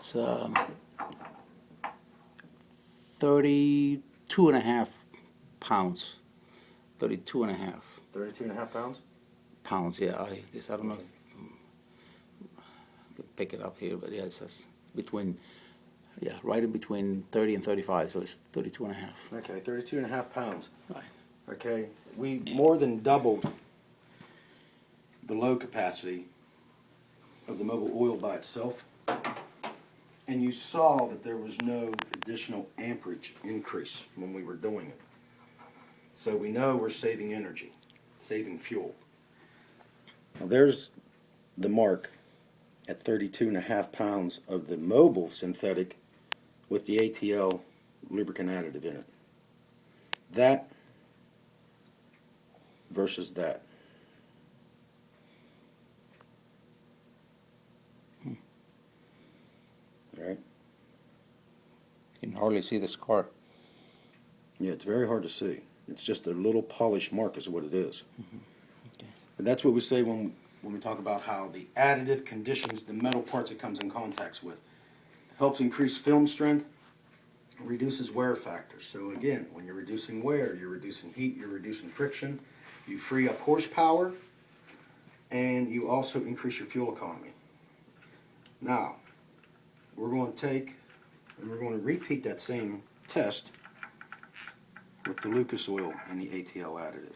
It's 32 and a half pounds. 32 and a half 32 and a half pounds? pounds, yeah. I guess I don't know Okay. if I can pick it up here, but yeah, it's between, yeah, right in between 30 and 35, so it's 32 and a half. Okay, 32 and a half pounds. Right. Okay, we more than doubled the load capacity of the mobile oil by itself, and you saw that there was no additional amperage increase when we were doing it. So we know we're saving energy, saving fuel. Now there's the mark at 32 and a half pounds of the mobile synthetic with the ATL lubricant additive in it. That versus that. All right. You can hardly see the scar. Yeah, it's very hard to see. It's just a little polished mark is what it is. Okay. And that's what we say when we talk about how the additive conditions the metal parts it comes in contact with. Helps increase film strength, reduces wear factors. So again, when you're reducing wear, you're reducing heat, you're reducing friction, you free up horsepower, and you also increase your fuel economy. Now, we're going to take and we're going to repeat that same test with the Lucas oil and the ATL additive.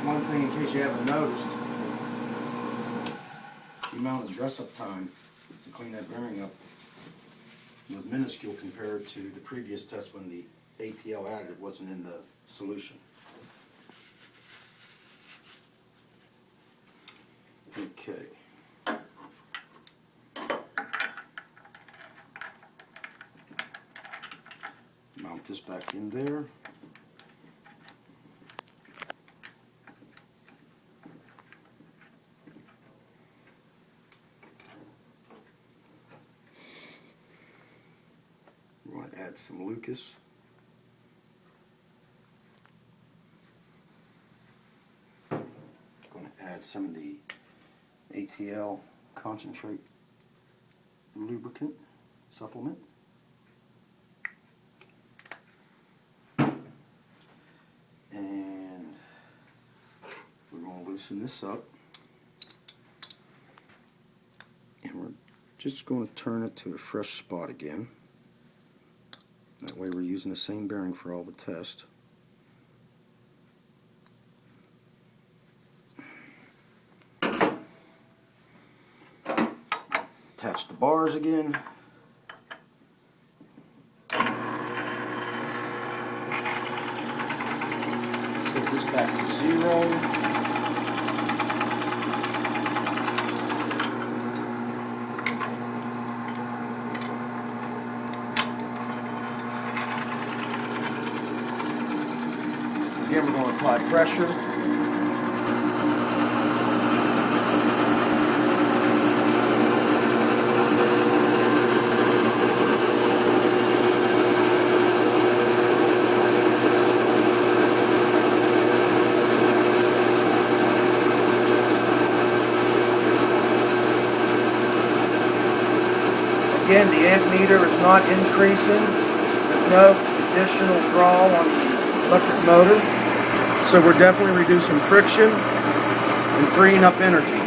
One thing, in case you haven't noticed, the amount of dress-up time to clean that bearing up was minuscule compared to the previous test when the ATL additive wasn't in the solution. Okay. Mount this back in there. We're going to add some Lucas. Going to add some of the ATL concentrate lubricant supplement. And we're going to loosen this up. And we're just going to turn it to a fresh spot again. That way we're using the same bearing for all the tests. Attach the bars again. Set this back to 0. Again, we're going to apply pressure. Again, the amp meter is not increasing. no additional draw on the electric motor. So we're definitely reducing friction and freeing up energy.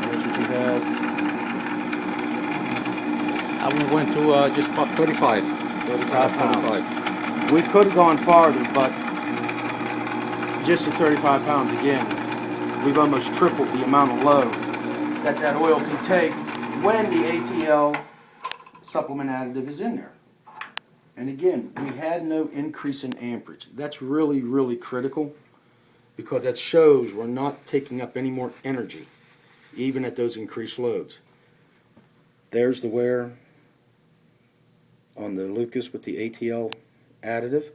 There's what you have. I went to just about 35. 35 pounds. We could have gone farther, but just at 35 pounds again, we've almost tripled the amount of load that oil can take when the ATL supplement additive is in there. And again, we had no increase in amperage. That's really, really critical because that shows we're not taking up any more energy, even at those increased loads. There's the wear on the Lucas with the ATL additive.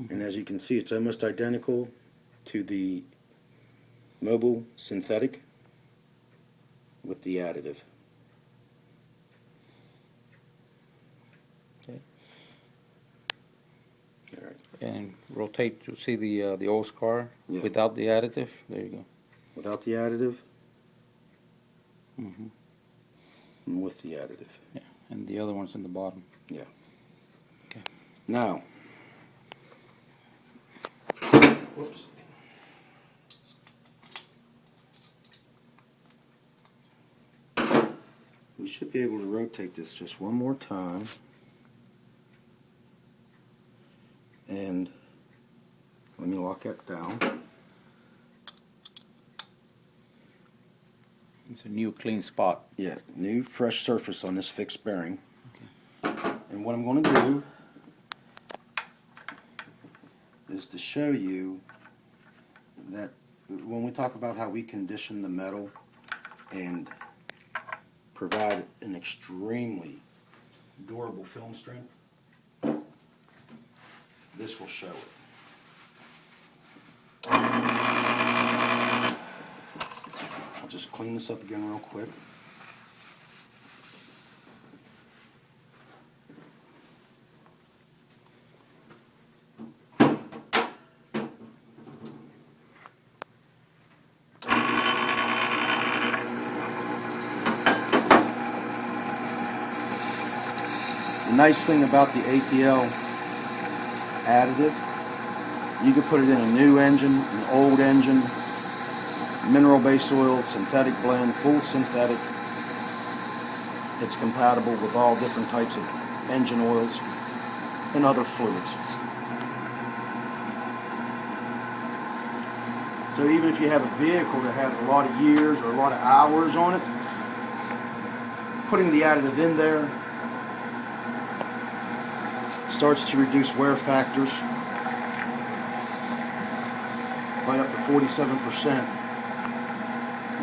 And as you can see, it's almost identical to the mobile synthetic with the additive. Okay. All right. And rotate to see the old scar without the additive. There you go. Without the additive Mm-hmm. and with the additive. Yeah, and the other one's in the bottom. Yeah. Okay. Now, whoops. We should be able to rotate this just one more time. And let me lock that down. It's a new clean spot. Yeah, new fresh surface on this fixed bearing. Okay. And what I'm going to do is to show you that when we talk about how we condition the metal and provide an extremely durable film strength, this will show it. I'll just clean this up again real quick. The nice thing about the ATL additive, you can put it in a new engine, an old engine, mineral base oil, synthetic blend, full synthetic. It's compatible with all different types of engine oils and other fluids. So even if you have a vehicle that has a lot of years or a lot of hours on it, putting the additive in there starts to reduce wear factors by up to 47%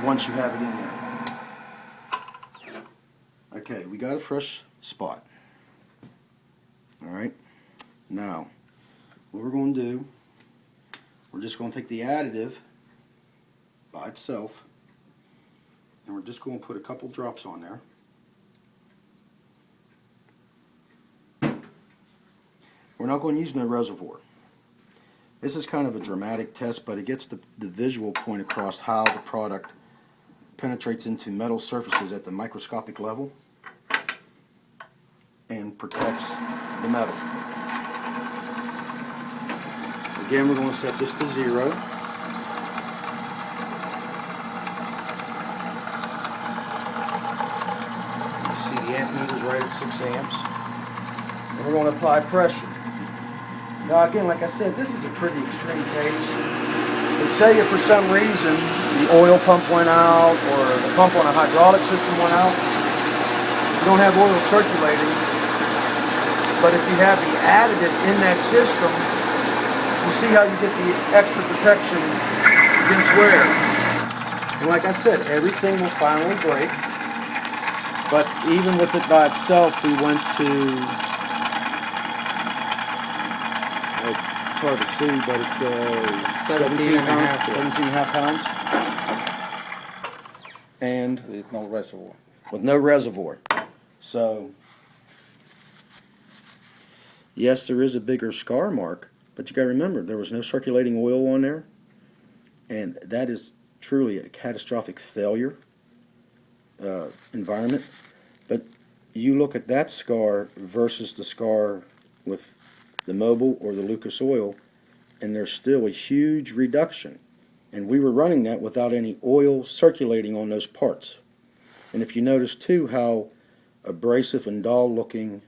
once you have it in there. Okay, we got a fresh spot. Alright, now what we're going to do, we're just going to take the additive by itself and we're just going to put a couple drops on there. We're not going to use no reservoir. This is kind of a dramatic test, but it gets the visual point across how the product penetrates into metal surfaces at the microscopic level and protects the metal. Again, we're going to set this to 0. You see the amp meter's right at 6 amps. And we're going to apply pressure. Now again, like I said, this is a pretty extreme case. But say if for some reason the oil pump went out or the pump on a hydraulic system went out, you don't have oil circulating. But if you have the additive in that system, you see how you get the extra protection against wear. And like I said, everything will finally break. But even with it by itself, we went to, it's hard to see, but it's 17 and a half pounds. and with no reservoir. with no reservoir. So, yes, there is a bigger scar mark, but you got to remember there was no circulating oil on there, and that is truly a catastrophic failure environment. But you look at that scar versus the scar with the Mobil or the Lucas oil, and there's still a huge reduction. And we were running that without any oil circulating on those parts. And if you notice too how abrasive and dull looking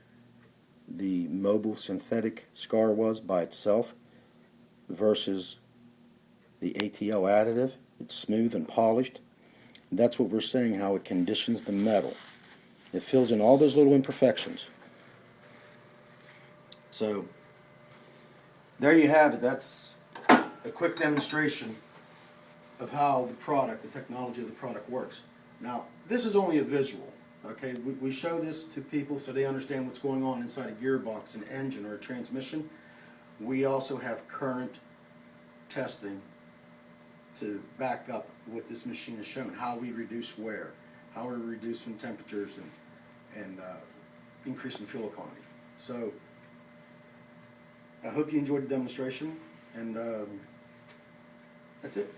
the Mobil synthetic scar was by itself versus the ATL additive, it's smooth and polished. That's what we're saying, how it conditions the metal. It fills in all those little imperfections. So there you have it. That's a quick demonstration of how the product, the technology of the product works. Now, this is only a visual. Okay, we show this to people so they understand what's going on inside a gearbox, an engine, or a transmission. We also have current testing to back up what this machine has shown, how we reduce wear, how we reduce from temperatures and increase in fuel economy. So I hope you enjoyed the demonstration, and that's it.